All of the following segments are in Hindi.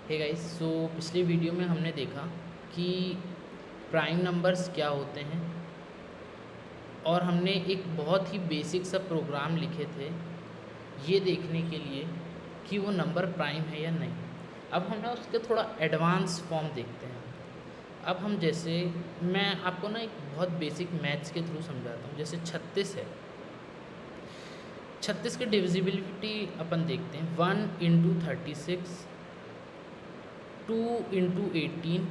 हे गाइस, सो पिछले वीडियो में हमने देखा कि प्राइम नंबर्स क्या होते हैं और हमने एक बहुत ही बेसिक सा प्रोग्राम लिखे थे ये देखने के लिए कि वो नंबर प्राइम है या नहीं। अब हम ना उसके थोड़ा एडवांस फॉर्म देखते हैं। अब हम जैसे मैं आपको ना एक बहुत बेसिक मैथ्स के थ्रू समझाता हूँ। जैसे 36 है, 36 की डिविजिबिलिटी अपन देखते हैं। 1 × 36, 2 × 18,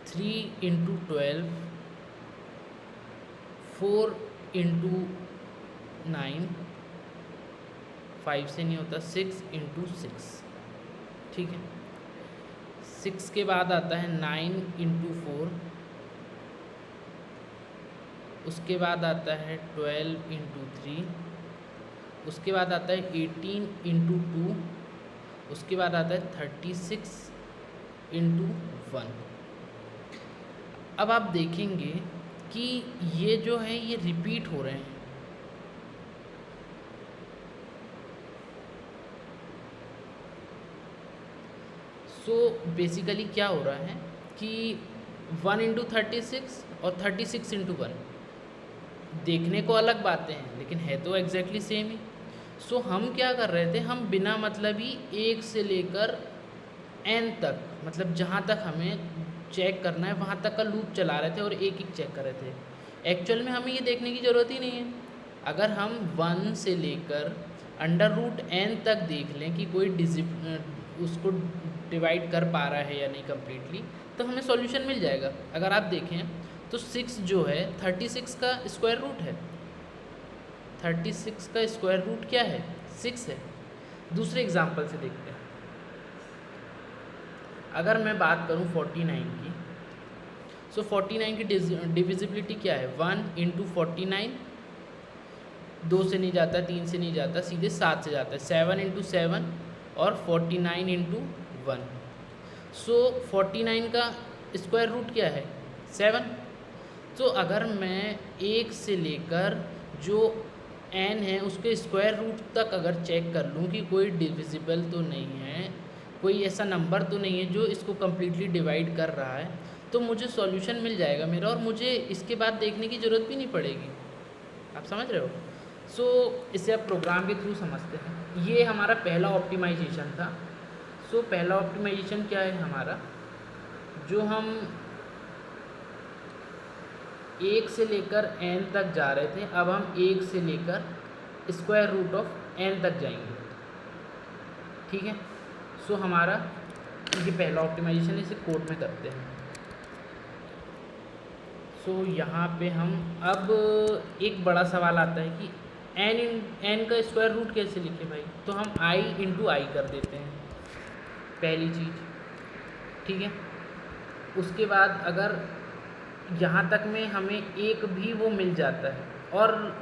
3 × 12, 4 × 9, 5 से नहीं होता, 6 × 6। ठीक है, 6 के बाद आता है 9 × 4, उसके बाद आता है 12 × 3, उसके बाद आता है 18 × 2, उसके बाद आता है 36 × 1। अब आप देखेंगे कि ये जो है ये रिपीट हो रहे हैं। सो बेसिकली क्या हो रहा है कि 1 × 36 और 36 × 1 देखने को अलग बातें हैं लेकिन है तो एग्जैक्टली सेम ही। सो हम क्या कर रहे थे, हम बिना मतलब ही 1 से लेकर n तक, मतलब जहाँ तक हमें चेक करना है वहाँ तक का लूप चला रहे थे और एक एक चेक कर रहे थे। एक्चुअल में हमें ये देखने की ज़रूरत ही नहीं है। अगर हम 1 से लेकर √n तक देख लें कि कोई उसको डिवाइड कर पा रहा है या नहीं कम्प्लीटली, तो हमें सॉल्यूशन मिल जाएगा। अगर आप देखें तो 6 जो है 36 का स्क्वायर रूट है। 36 का स्क्वायर रूट क्या है? 6 है। दूसरे एग्जाम्पल से देखते हैं। अगर मैं बात करूं 49 की, सो 49 की डिविजिबिलिटी क्या है? 1 × 49, 2 से नहीं जाता, 3 से नहीं जाता, सीधे 7 से जाता है। 7 × 7 और 49 × 1। सो 49 का स्क्वायर रूट क्या है? 7। तो अगर मैं 1 से लेकर जो n है उसके स्क्वायर रूट तक अगर चेक कर लूँ कि कोई डिविजिबल तो नहीं है, कोई ऐसा नंबर तो नहीं है जो इसको कम्प्लीटली डिवाइड कर रहा है, तो मुझे सॉल्यूशन मिल जाएगा मेरा, और मुझे इसके बाद देखने की ज़रूरत भी नहीं पड़ेगी। आप समझ रहे हो? सो इसे आप प्रोग्राम के थ्रू समझते हैं। ये हमारा पहला ऑप्टिमाइजेशन था। सो पहला ऑप्टिमाइजेशन क्या है हमारा, जो हम 1 से लेकर n तक जा रहे थे, अब हम 1 से लेकर स्क्वायर रूट ऑफ n तक जाएंगे। ठीक है, सो हमारा ये पहला ऑप्टिमाइजेशन, इसे कोड में करते हैं। सो यहाँ पे हम अब एक बड़ा सवाल आता है कि n का स्क्वायर रूट कैसे लिखे भाई? तो हम i × i कर देते हैं, पहली चीज़। ठीक है, उसके बाद अगर यहाँ तक में हमें एक भी वो मिल जाता है, और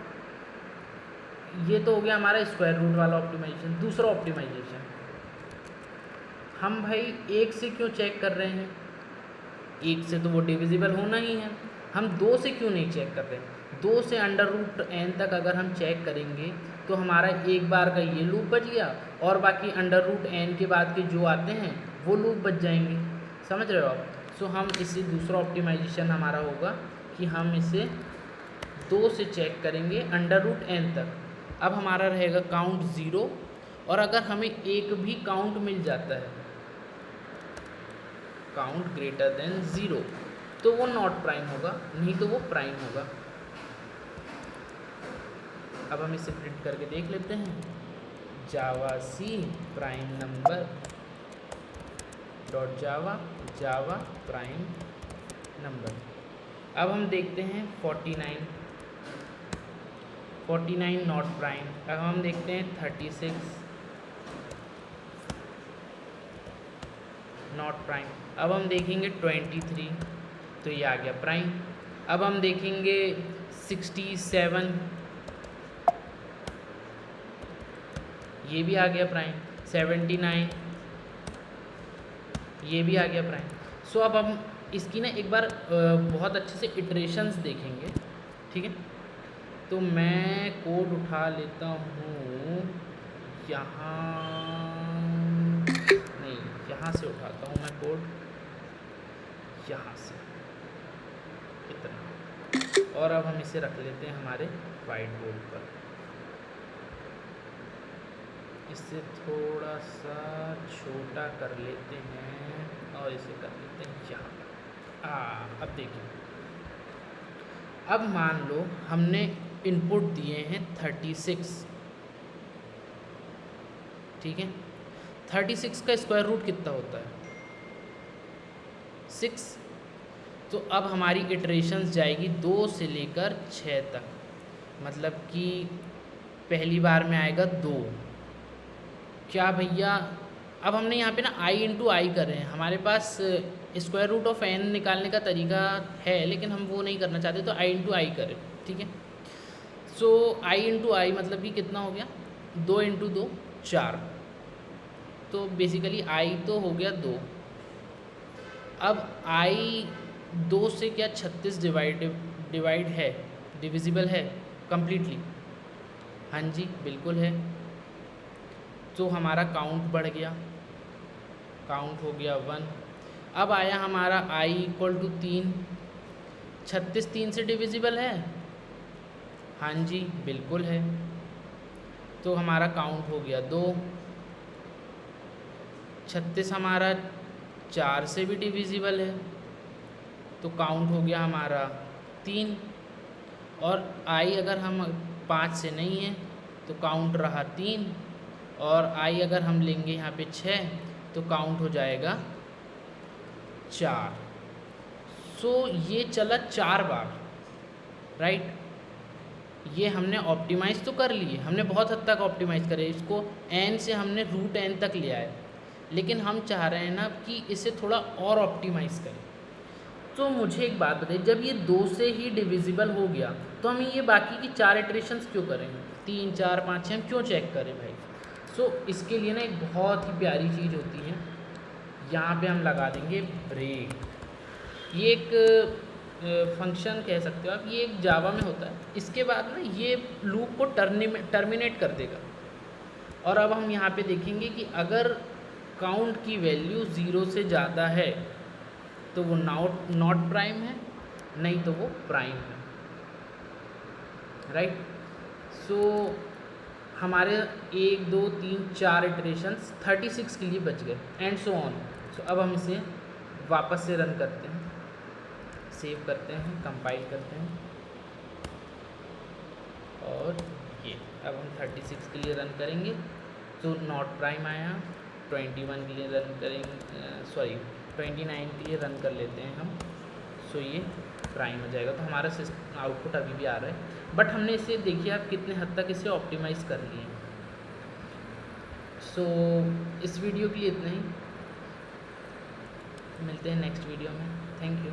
ये तो हो गया हमारा स्क्वायर रूट वाला ऑप्टिमाइजेशन। दूसरा ऑप्टिमाइजेशन, हम भाई 1 से क्यों चेक कर रहे हैं? 1 से तो वो डिविजिबल होना ही है। हम 2 से क्यों नहीं चेक कर रहे? 2 से √n तक अगर हम चेक करेंगे तो हमारा एक बार का ये लूप बच गया, और बाकी √n के बाद के जो आते हैं वो लूप बच जाएंगे। समझ रहे हो आप? सो हम इसे दूसरा ऑप्टिमाइजेशन हमारा होगा कि हम इसे 2 से चेक करेंगे √n तक। अब हमारा रहेगा काउंट 0, और अगर हमें एक भी काउंट मिल जाता है, काउंट ग्रेटर देन 0, तो वो नॉट प्राइम होगा, नहीं तो वो प्राइम होगा। अब हम इसे प्रिंट करके देख लेते हैं। जावा सी प्राइम नंबर डॉट जावा, जावा प्राइम नंबर। अब हम देखते हैं 49 नॉट प्राइम। अब हम देखते हैं 36 नॉट प्राइम। अब हम देखेंगे 23, तो ये आ गया प्राइम। अब हम देखेंगे 67, ये भी आ गया प्राइम। 79, ये भी आ गया प्राइम। सो अब हम इसकी ना एक बार बहुत अच्छे से इटरेशंस देखेंगे। ठीक है, तो मैं कोड उठा लेता हूँ यहाँ, नहीं बोर्ड यहाँ से इतना, और अब हम इसे रख लेते हैं हमारे वाइट बोर्ड पर। इसे थोड़ा सा छोटा कर लेते हैं और इसे कर लेते हैं यहाँ पर। अब देखिए, अब मान लो हमने इनपुट दिए हैं 36, ठीक है। 36 का स्क्वायर रूट कितना होता है? 6। तो अब हमारी इटरेशंस जाएगी 2 से लेकर 6 तक, मतलब कि पहली बार में आएगा 2। क्या भैया, अब हमने यहाँ पे ना i इंटू आई कर रहे हैं, हमारे पास स्क्वायर रूट ऑफ n निकालने का तरीका है, लेकिन हम वो नहीं करना चाहते, तो i इंटू आई करें, ठीक है। सो i इंटू आई मतलब कि कितना हो गया? 2 इंटू 2 4, तो बेसिकली i तो हो गया 2। अब i 2 से क्या 36 डिवाइड है, डिविजिबल है कम्प्लीटली? हाँ जी बिल्कुल है। तो हमारा काउंट बढ़ गया, काउंट हो गया 1। अब आया हमारा i इक्वल टू 3, 36 3 से डिविजिबल है? हाँ जी बिल्कुल है। तो हमारा काउंट हो गया 2। 36 हमारा 4 से भी डिविजिबल है, तो काउंट हो गया हमारा 3। और i अगर हम 5 से नहीं है तो काउंट रहा 3, और i अगर हम लेंगे यहाँ पे 6 तो काउंट हो जाएगा 4। सो ये चला 4 बार, राइट। ये हमने ऑप्टिमाइज़ तो कर लिए, हमने बहुत हद तक ऑप्टिमाइज़ करे इसको, n से हमने रूट n तक लिया है, लेकिन हम चाह रहे हैं ना कि इसे थोड़ा और ऑप्टिमाइज़ करें। तो मुझे एक बात बताइए, जब ये 2 से ही डिविजिबल हो गया तो हम ये बाकी की 4 इटरेशंस क्यों करेंगे? 3 4 5 6 हम क्यों चेक करें भाई? सो इसके लिए ना एक बहुत ही प्यारी चीज़ होती है, यहाँ पे हम लगा देंगे ब्रेक। ये एक फंक्शन कह सकते हो आप, ये एक जावा में होता है। इसके बाद ना ये लूप को टर्मिनेट कर देगा, और अब हम यहाँ पे देखेंगे कि अगर काउंट की वैल्यू 0 से ज़्यादा है तो वो नॉट प्राइम है, नहीं तो वो प्राइम है, राइट। सो हमारे 1 2 3 4 इटरेशंस 36 के लिए बच गए, एंड सो ऑन। सो अब हम इसे वापस से रन करते हैं, सेव करते हैं, कंपाइल करते हैं, और ये अब हम 36 के लिए रन करेंगे तो नॉट प्राइम आया। 21 के लिए रन करेंगे, सॉरी 29 के लिए रन कर लेते हैं हम, सो ये प्राइम हो जाएगा। तो हमारा आउटपुट अभी भी आ रहा है, बट हमने इसे देखिए आप कितने हद तक इसे ऑप्टिमाइज़ कर लिए। सो इस वीडियो के लिए इतना ही, मिलते हैं नेक्स्ट वीडियो में। Thank you.